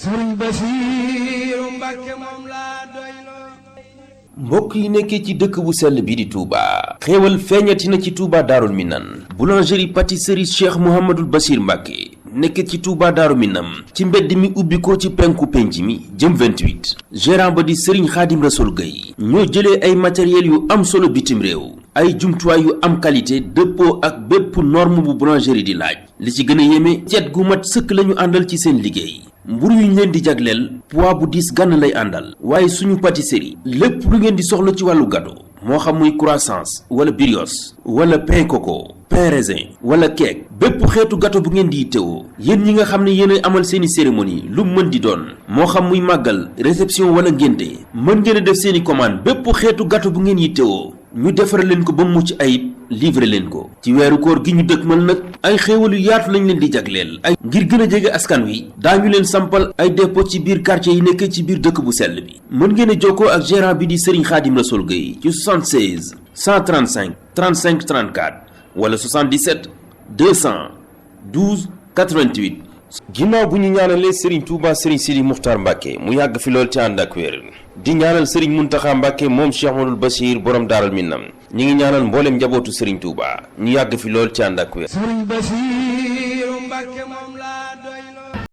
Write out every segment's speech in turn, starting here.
Sëriñ Basiiru Mbàkke moom laa doyloo. mbokk yi nekkee ci dëkk bu sell bi di Touba xéewal feeñati na ci Touba Daarul Minan boulangerie pâtisserie Cheikh Mouhamadul Bachir Mbàkke nekk ci Touba Daaru Minam ci mbedd mi ubbi ko ci penku penc mi jëm 28 gérant ba di Serigne Khadim Rassoul Gueye ñoo jëlee ay matériel yu am solo bitim réew ay jumtuwaay yu am qualité dëppoo ak bépp norme bu boulangerie di laaj li ci gën a yéeme cet gu mat sëkk lañu àndal ci seen liggéey mburu yu ñu leen di jagleel poids bu diis gànn lay àndal waaye suñu pâtisserie lépp lu ngeen di soxla ci wàllu gâteau moo xam muy croissants wala brioche wala pain coco pain raisin wala cake bépp xeetu gâteau bu ngeen di yittewoo yéen ñi nga xam ne yéen a amal seeni cérémonie lu mën di doon moo xam muy màggal réception wala ngénte mën ngeen a def seeni commande bépp xeetu gâteau bu ngeen yittewoo ñu defaral leen ko ba mucc ayib livrer leen ko ci weeru koor gi ñu dëkkmal nag ay xéewal yu yaatu lañ leen di jagleel ay ngir gën a jege askan wi daañu leen sampal ay dépôt ci biir quartier yi nekk ci biir dëkk bu sell bi mën ngeen a jokkoo ak gérant bi di Serigne Khadim Rassoul Gueye ci 76 135 35 34 wala 77 212 88. ginnaaw bu ñu ñaanalee Serigne Touba Serigne Sidi Muxtaar Mbàkke mu yàgg fi lool ci ànd ak wér di ñaanal Serigne Muntaxa Mbàkke moom Cheikh Ahmadul Bachir borom Daarul Minam ñi ngi ñaanal mboolem njabootu Serigne Touba ñu yàgg fi lool ci ànd ak wér. Sëriñ Basiiru Mbàkke moom laa doyloo.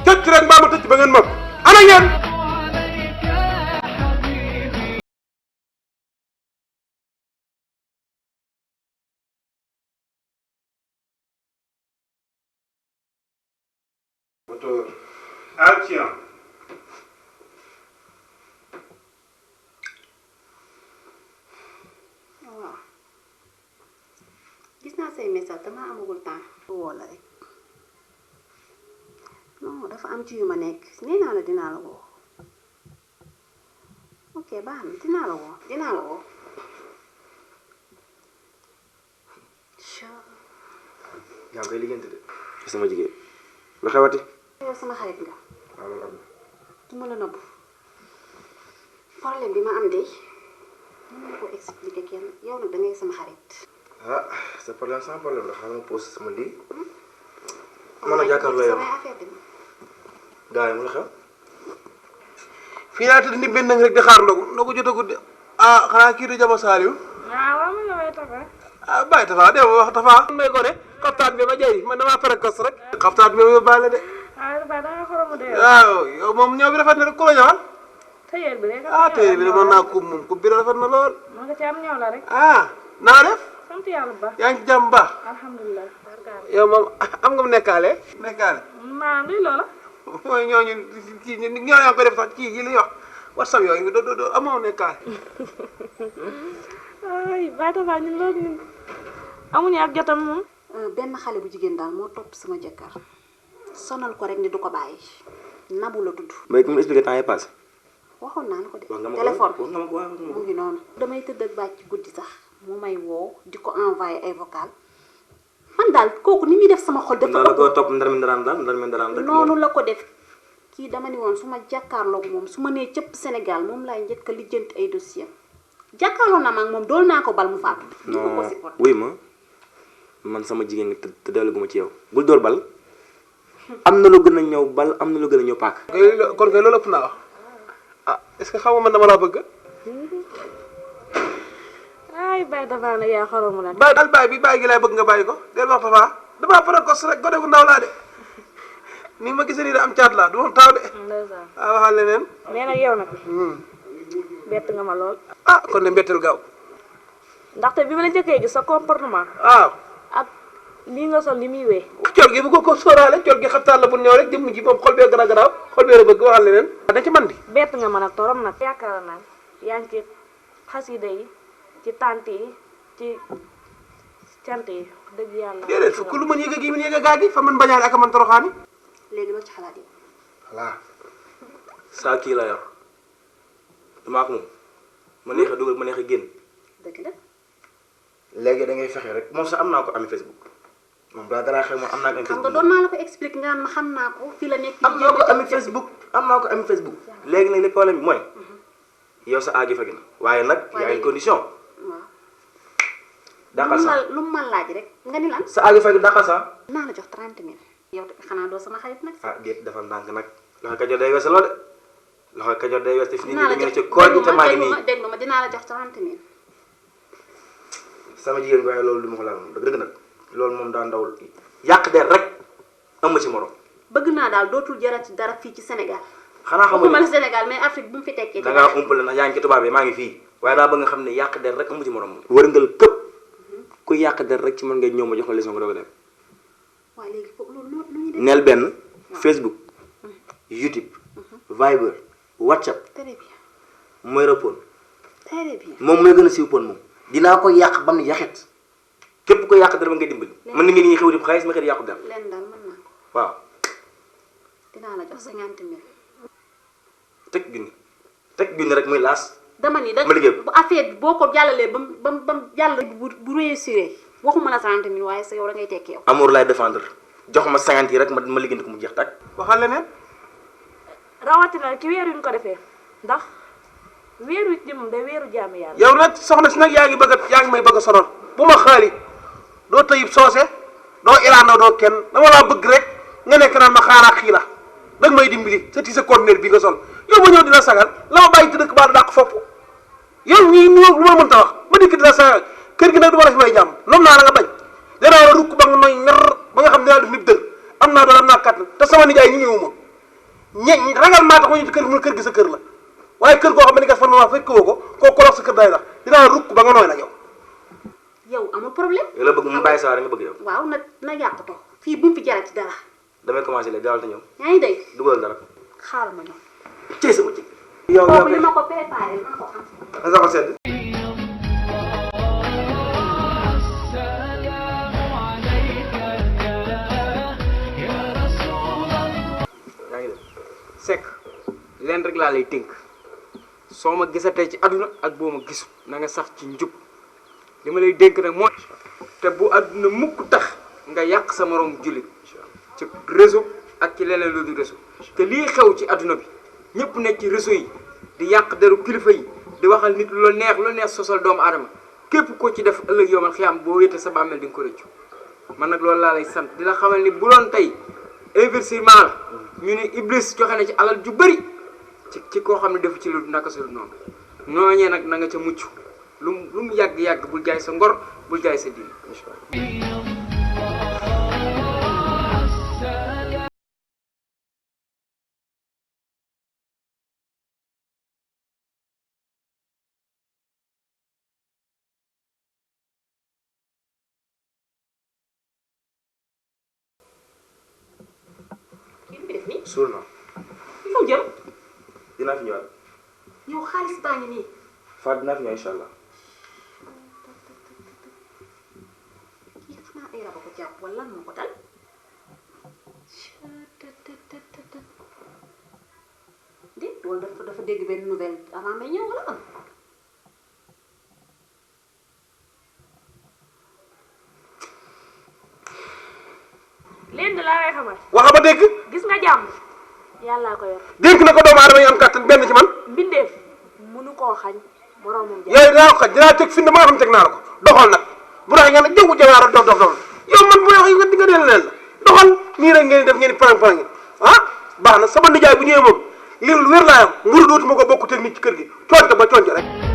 tëj rek mbaa ma tëj ba ngeen mag ana ngeen moteur action waaw gis naa say message dama amagul temps woo la rek non dafa am ci yu ma nekk nee naa la dinaa la woo ok baax na dinaa la woo yaa ngi koy liggéeyante de sama jigéen lu xewati yow sama xarit nga waaw loolu am na du ma la nëbb problème bi ma am de mën na ko expliquer kenn yow nag dangay sama xarit ah c'est problème sans problème la xaaral ma pose sama lii mën a jàkkaarloo yow samay affaire bi gars yi mu la xew fii laa tëdd ni benn rek di xaar ndogu jotagut de ah xanaa kii du jaba Saliou waaw man la may tafa. ah bàyyi Tafa de wax Tafa may ko ne xaftaan bi ma jëri man damaa pare kos rek xaftaan bi ma yóbbaale de ah ba da nga xoromu de. waaw yow moom ñëw bi rafet na rek ku la ñëwal tëyër bi rek. ah tey bi de mën naa kub moom kub bi rafet na lool ma nga ci am ñëw la rek. ah naa def sant yàlla bu baax. yaa ngi ci jàmm baax alhamdulilah. yow moom am nga mu nekkaale maanaam lii loola. mooy ñooñu kii ñoo yaa ngi koy def sax kii yi li ñuy wax WhatsApp yooyu do amoo nekkaale ay ba tafa ñun loolu ñun amuñu ak jotam moom. benn xale bu jigéen daal moo topp sama jëkkër sonal ko rek ni du ko bàyyi Nabu la tudd mais ku mu expliqué temps yi passé waxoon naa la ko de wax nga ma ko téléphone wax nga ma ko waaw mu ngi noonu damay tëdd ak bàcc guddi sax mu may woo di ko envoyé ay vocal man daal kooku ni muy def sama xol dafa la ko topp ndar mi ndaraan rek noonu la ko def kii dama ni woon su ma jàkkaarloog moom su ma nee cëpp Sénégal moom laay njëkk a lijjanti ay dossier jàkkaarloo na ma ak moom dool naa ko bal mu faatu di ko ko support wuy ma man sama jigéen nga te dalaguma ci yow bul door bal am na lu gën a ñëw bal am na lu gën a ñëw paak kon kay loolu ëpp naa wax ah est-ce que xam nga man dama laa bëgg ay bay tafa na yaa xoromu la. bàyyi daal bàyyi gi laay bëgg nga bàyyi ko del wax Tafa damaa pare kos rek gone gu ndaw laa de ni ma gisee nii da am caat laa du ma taaw de ndeysaan. ah waxal leneen mais nag yow nag bett nga ma lool. ah kon de mbetteel gaaw ndaxte bi ma la njëkkee gis sa comportement waaw ak lii nga sol li muy wee. col gi bu ko sóoraale col gi xabtaan la bu ñëw rek jëmm ji moom xol bee gën a garaaw xol bee la bëgg waxal leneen da ci man di bett nga mën a torom nag. yaakaar naa yaa ngi ci xasida yi ci tànt yi ci cant yi dëgg yàlla. déedéet fukk lu mën yëga gi mën yëga gaa gi fa man bañaale ak man toroxaani léegi loo ci xalaat yi. voilà saa kii la yor damaa ko moom ma neex a dugal ma neex a génn. dëgg la. léegi da ngay fexe rek moom sax am naa ko ami Facebook moom daa dara xew moom am naa ko ami xam nga Facebook. doon naa la ko expliquer nga ma xam naa ko fii la nekk. am naa ko ami Facebook am naa ko ami Facebook. léegi nag li problème bi mooy yow sa aagi fagi na waaye nag yaa ngi condition. waaw. dàqal sax lu mu ma laaj rek nga ni lan. sa aagi fagi dàqal sax. naa la jox 30 000. yow xanaa doo sama xarit nag. ah déet dafa ndànk nag loxo kajoor day weesu loo de loxo kajoor day weesu te fi nit ñi dinaa la dañu jox ne ci koor gi te maa ngi nii dégg ma dinaa la jox 30 000. sama jigéen waaye loolu lu ma ko laal moom dëgg nag loolu moom daa ndawul yàq der rek am ma ci morom. bëgg naa daal dootul jarati dara fii ci Sénégal. xanaa xamuñu waxuma la Sénégal mais Afrique bu mu fi tekkee. da ngaa umpale ndax yaa ngi ci tubaab yi maa ngi fii waaye daa bëgg nga xam ne yàq der rek amu ci morom moom. wërngal këpp ku yàq der rek ci mën ngay ñëw ma jox la leçon nga doog a dem. waaye léegi foofu loolu nu ñuy def. neel benn Facebook YouTube Viber WhatsApp très bien mooy rëppoon très bien. moom mooy gën a siiw poon moom dinaa ko yàq ba mu yaxet képp ko yàq der ba ngay dimbali mën na ngi xew di xaalis ma xëy yàqu der leen daal mën naa ko. waaw dinaa la jox 50 000. teg junni rek muy laas. dama ni da ma liggéey bu affaire bi boo ko jàllalee ba mu jàll bu réussir waxuma la 30 000 waaye sa yow da ngay tekki yow. amour lay défendre jox ma 50 yi rek ma liggéey ko mu jeex tàkk. waxal leneen rawatina ci weer yu ñu ko defee ndax weeru it moom day weeru jaamu yàlla. yow nag soxna si nag yaa ngi may bëgg a sonal bu ma xaali doo tayib soose doo iraana doo kenn dama laa bëgg rek nga nekk naan ma xaaraa xii la danga may dimbali sa ti sa conteneur bi nga sol yow ma ñëw dina sagal la ma bàyyi te dëkk baa du dàq fopp yow ñii lu ma mënta wax ma dikk dina sagal kër gi nag du ma la fi may jàmm noom naa la nga bañ danaa la rukk ba nga noy ñar ba nga xam dinaa def nit dër am naa doon am naa kàttan te sama nijaay ñu ñëwuma ragal maa tax ma ñu ci kër gi mu kër gi sa kër la waaye kër goo xam ne gas fan ma fekk woo ko koo kolof sa kër day tax dinaa rukk ba nga nooy nag yow yow amul problème. yow la bëgg mu bàyyi saa nga bëgg yow. waaw na yàqutoo fii bu mu fi jarati dara. damay commencé léegi gaawal te ñëw. yaa ngi dégg. dugal dara. xaaral ma ñëw. ci sama ci. yow kooku li ma ko préparé ma ko am. nga ko sedd. yaa ngi def Seck leen rek laa lay tënk soo ma gisatee ci àdduna ak boo ma gisul na nga sax ci njub li ma lay dénk nag mooy te bu àdduna mukk tax nga yàq sa morom jullit ci réseau ak ci leneen lu dul réseau te lii xew ci àdduna bi ñëpp nekk ci réseau yi di yàq deru kilifa yi di waxal nit lu neex sosal doomu aadama képp ko ci def ëllëg yow man xiyaam boo wéete sa bàmmeel di nga ko rëccu man nag loolu laa lay sant di la xamal ni bu doon tey investissement la ñu ne Iblis joxe na ci alal ju bëri ci koo xam ne defu ci lu naka sa noonu nooñee nag na nga ca mucc lu mu yàgg-yàgg bul jaay sa ngor bul jaay sa diin incha allah. suul na. il faut jëm. dinaa fi ñëwaat. yow xaalis baa ngi nii. Fatou dinaa fi ñëw incha allah. kii xanaa ay raba ko jàpp wala lan moo ko dal. déet wala dafa dégg benn nouvelle avant may ñëw wala am. leen di laa lay xamal. waxa ba dégg gis nga jàmm yàllaa ko yor. dénk na ko doomu aadama yi am kàttan benn ci man mbindeef mënu koo xañ moroomam jàmm. yooyu dinaa ko xaj dinaa teg fi ne maa xam teg naa la ko doxal nag bu tax nga ne jëngu jawaara dof yow man bu wax di nga deel leen la doxal nii rek ngeen def ngeen parang ah baax na sama nijaay bu ñëwee moom li lu wér laa am mburu dootuma ko bokk teg nit ci kër gi tooñ ko ba tooñ ko rek